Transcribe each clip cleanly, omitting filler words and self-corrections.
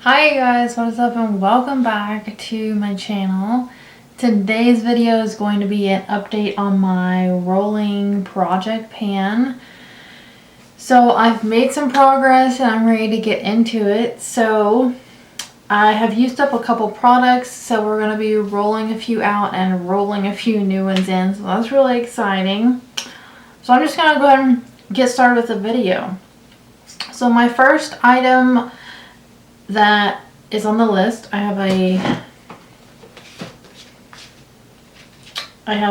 Hi guys, what is up and welcome back to my channel. Today's video is going to be an update on my rolling project pan. So I've made some progress and I'm ready to get into it. So I have used up a couple products, so we're going to be rolling a few out and rolling a few new ones in. So that's really exciting. So I'm just going to go ahead and get started with the video. So my first item that is on the list, I have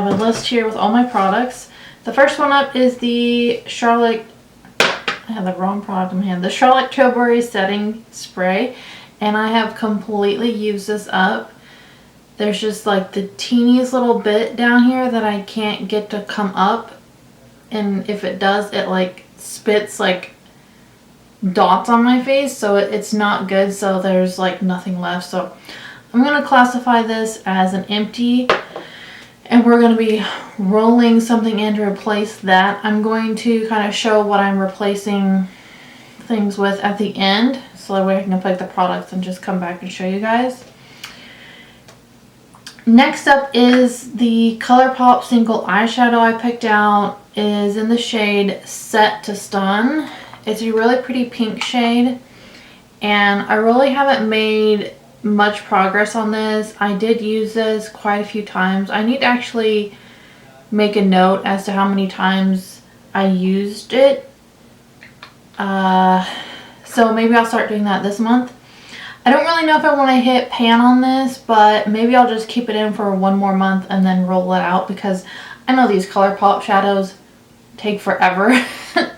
a list here with all my products. The first one up is the Charlotte, I have the wrong product in my hand, the Charlotte Tilbury Setting Spray, and I have completely used this up. There's just like the teeniest little bit down here that I can't get to come up, and if it does, it like spits like dots on my face, so it's not good. So there's like nothing left, so I'm gonna classify this as an empty, and we're gonna be rolling something in to replace that. I'm going to kind of show what I'm replacing things with at the end, so that way I can pick the products and just come back and show you guys. Next up is the ColourPop single eyeshadow I picked out. It is in the shade Set to Stun. It's a really pretty pink shade, and I really haven't made much progress on this. I did use this quite a few times. I need to actually make a note as to how many times I used it. So maybe I'll start doing that this month. I don't really know if I want to hit pan on this, but maybe I'll just keep it in for one more month and then roll it out, because I know these ColourPop shadows take forever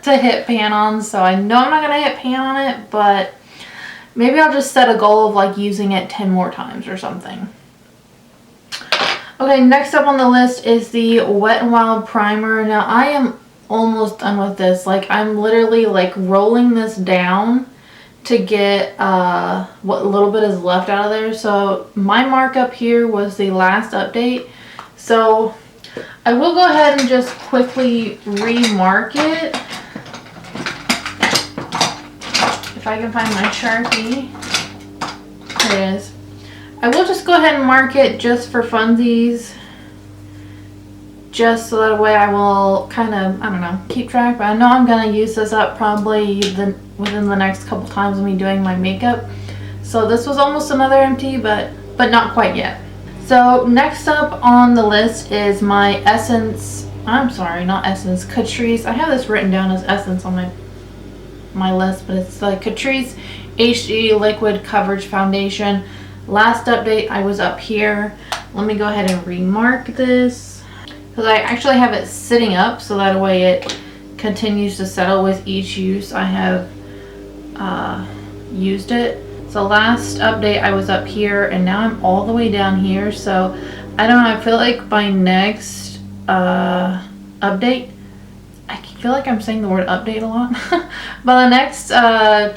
to hit pan on, so I know I'm not gonna hit pan on it, but maybe I'll just set a goal of like using it 10 more times or something. Okay, next up on the list is the Wet n Wild primer. Now I am almost done with this. Like, I'm literally like rolling this down to get what little bit is left out of there. So my markup here was the last update, so I will go ahead and just quickly remark it. If I can find my Sharpie. There it is. I will just go ahead and mark it just for funsies, just so that way I will kind of, I don't know, keep track. But I know I'm going to use this up probably within the next couple times of me doing my makeup. So this was almost another empty, but not quite yet. So next up on the list is my Essence, I'm sorry, not Essence, Catrice. I have this written down as Essence on my list, but it's like Catrice HD Liquid Coverage Foundation. Last update I was up here. Let me go ahead and remark this, because I actually have it sitting up so that way it continues to settle with each use I have used it. So last update I was up here, and now I'm all the way down here. So I don't know, I feel like by next update, I feel like I'm saying the word update a lot. But the next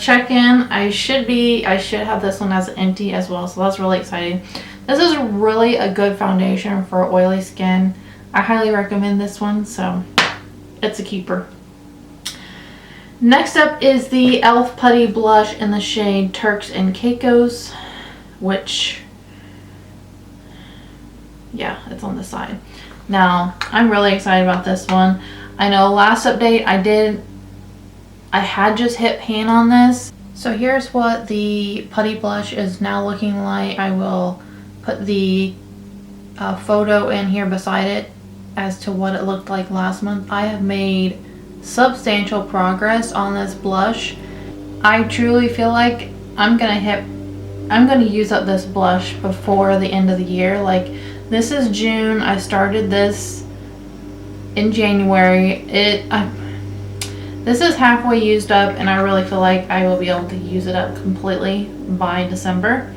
check-in, I should have this one as empty as well, so that's really exciting. This is really a good foundation for oily skin. I highly recommend this one, so it's a keeper. Next up is the e.l.f. Putty Blush in the shade Turks and Caicos, which, yeah, it's on the side. Now, I'm really excited about this one. I know last update I had just hit pan on this. So here's what the putty blush is now looking like. I will put the photo in here beside it as to what it looked like last month. I have made substantial progress on this blush. I truly feel like I'm gonna use up this blush before the end of the year. Like, this is June. I started this in January. This is halfway used up, and I really feel like I will be able to use it up completely by December.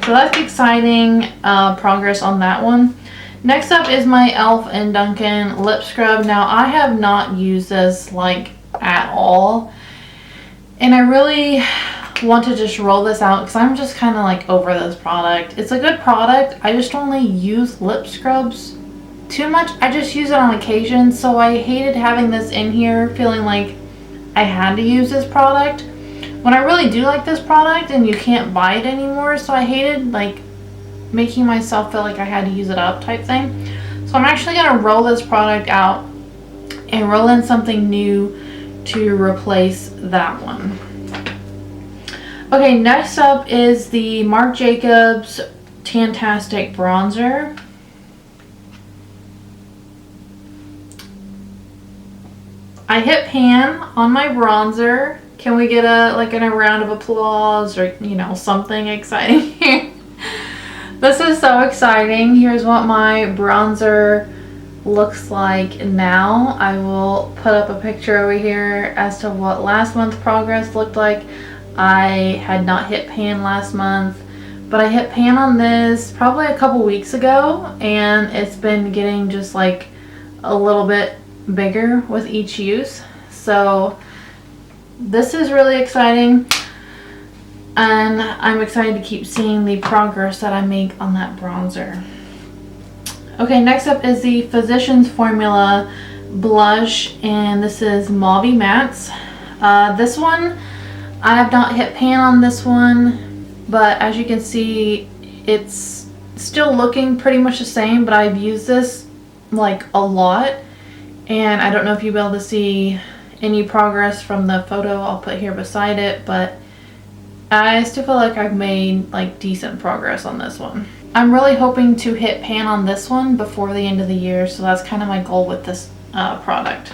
So that's exciting progress on that one. Next up is my e.l.f. and Dunkin' lip scrub. Now, I have not used this like at all, and I really want to just roll this out because I'm just kind of like over this product. It's a good product. I just only use lip scrubs too much. I just use it on occasion, so I hated having this in here feeling like I had to use this product. when I really do like this product and you can't buy it anymore, so I hated like making myself feel like I had to use it up type thing. So I'm actually going to roll this product out and roll in something new to replace that one. Okay, next up is the Marc Jacobs Tantastic Bronzer. I hit pan on my bronzer. Can we get a round of applause or, you know, something exciting here? This is so exciting. Here's what my bronzer looks like now. I will put up a picture over here as to what last month's progress looked like. I had not hit pan last month, but I hit pan on this probably a couple weeks ago, and it's been getting just like a little bit bigger with each use. So this is really exciting, and I'm excited to keep seeing the progress that I make on that bronzer. Okay, next up is the Physicians Formula blush, and this is Mauve Mattes. This one, I have not hit pan on this one, but as you can see, it's still looking pretty much the same, but I've used this like a lot, and I don't know if you'll be able to see any progress from the photo I'll put here beside it, but I still feel like I've made like decent progress on this one. I'm really hoping to hit pan on this one before the end of the year, so that's kind of my goal with this product.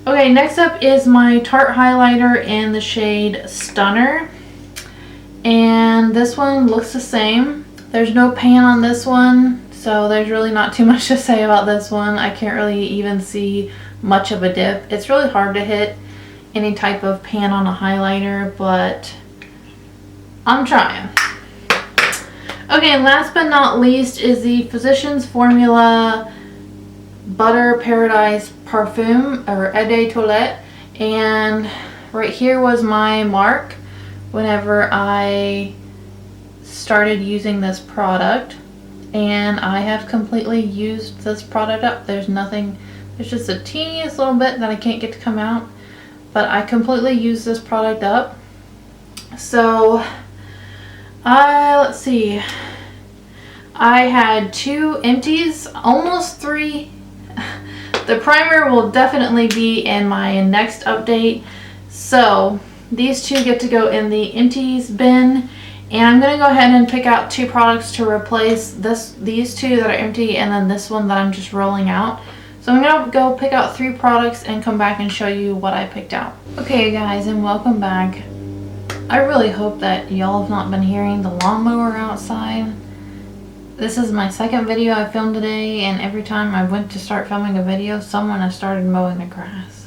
Okay, next up is my Tarte highlighter in the shade Stunner, and this one looks the same. There's no pan on this one, so there's really not too much to say about this one. I can't really even see much of a dip. It's really hard to hit any type of pan on a highlighter, but I'm trying. Okay, and last but not least is the Physicians Formula Butter Paradise Parfum, or Eau de Toilette, and right here was my mark whenever I started using this product, and I have completely used this product up. There's nothing, there's just a teeniest little bit that I can't get to come out, but I completely used this product up. So let's see, I had 2 empties, almost 3. The primer will definitely be in my next update, so these 2 get to go in the empties bin, and I'm going to go ahead and pick out 2 products to replace these 2 that are empty, and then this one that I'm just rolling out. So I'm going to go pick out 3 products and come back and show you what I picked out. Okay guys, and welcome back. I really hope that y'all have not been hearing the lawnmower outside. This is my second video I filmed today, and every time I went to start filming a video, someone has started mowing the grass.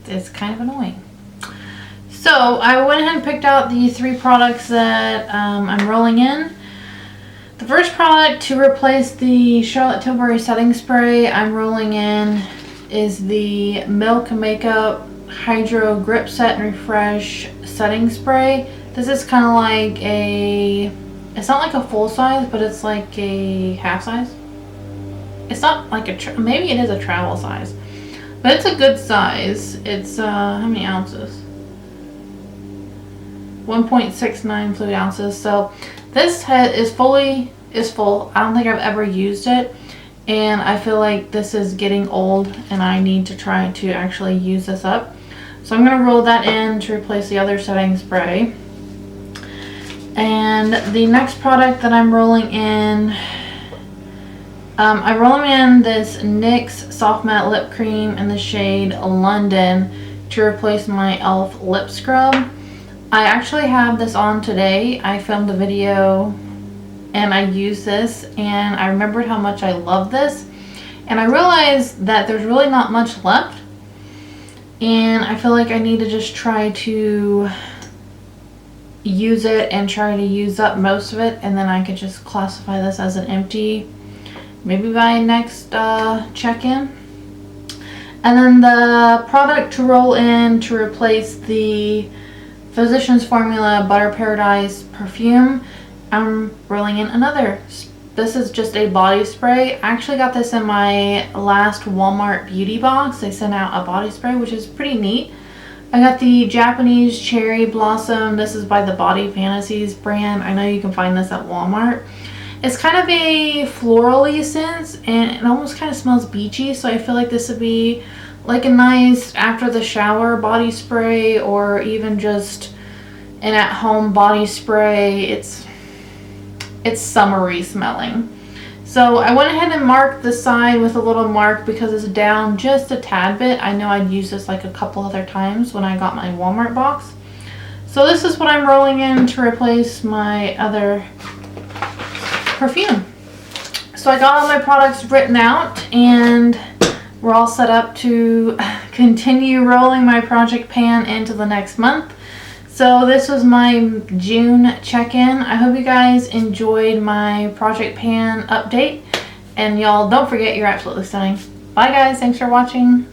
It's kind of annoying. So I went ahead and picked out the 3 products that I'm rolling in. The first product to replace the Charlotte Tilbury setting spray I'm rolling in is the Milk Makeup Hydro Grip Set and Refresh Setting Spray. This is kind of like a, it's not like a full size, but it's like a half size. It's not like a, maybe it is a travel size, but it's a good size. It's how many ounces? 1.69 fluid ounces. So this is full. I don't think I've ever used it, and I feel like this is getting old and I need to try to actually use this up. So I'm going to roll that in to replace the other setting spray. And the next product that I'm rolling in, I'm rolling in this NYX Soft Matte Lip Cream in the shade London to replace my e.l.f. lip scrub. I actually have this on today. I filmed a video and I used this, and I remembered how much I love this, and I realized that there's really not much left, and I feel like I need to just try to use it and try to use up most of it, and then I could just classify this as an empty maybe by next check-in. And then the product to roll in to replace the Physicians Formula Butter Paradise Perfume, I'm rolling in another. This is just a body spray. I actually got this in my last Walmart beauty box. They sent out a body spray, which is pretty neat. I got the Japanese Cherry Blossom. This is by the Body Fantasies brand. I know you can find this at Walmart. It's kind of a florally scent and it almost kind of smells beachy, so I feel like this would be like a nice after the shower body spray or even just an at-home body spray. It's summery smelling. So I went ahead and marked the side with a little mark because it's down just a tad bit. I know I'd used this like a couple other times when I got my Walmart box. So this is what I'm rolling in to replace my other perfume. So I got all my products written out and we're all set up to continue rolling my project pan into the next month. So this was my June check-in. I hope you guys enjoyed my project pan update. And y'all don't forget, you're absolutely stunning. Bye guys, thanks for watching.